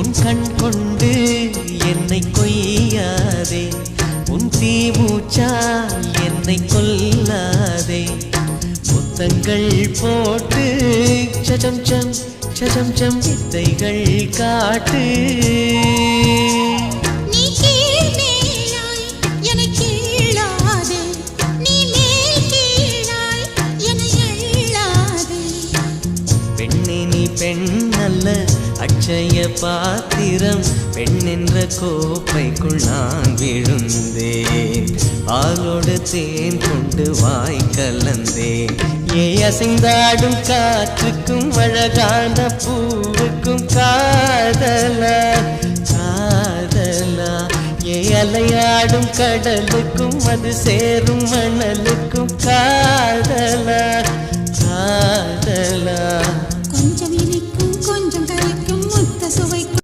உன் கண் கொண்டு என்னை கொய்யாதே, உன் தீமூச்சால் என்னை கொல்லாதே. முத்தங்கள் போட்டு சஜம் சம் சஜம் சம் வித்தைகள் காட்டு. பெண் அல்ல அட்சய பாத்திரம், பெண் என்ற கோப்பைக்குள் நான் விழுந்தேன். பாலோடு தேன் கொண்டு வாய் கலந்தேன். ஏ அசைந்தாடும் காற்றுக்கும் அழகான பூவுக்கும் காதலா காதலா. ஏ அலையாடும் கடலுக்கும் அது சேரும் மணலுக்கும் காதலா காதலா.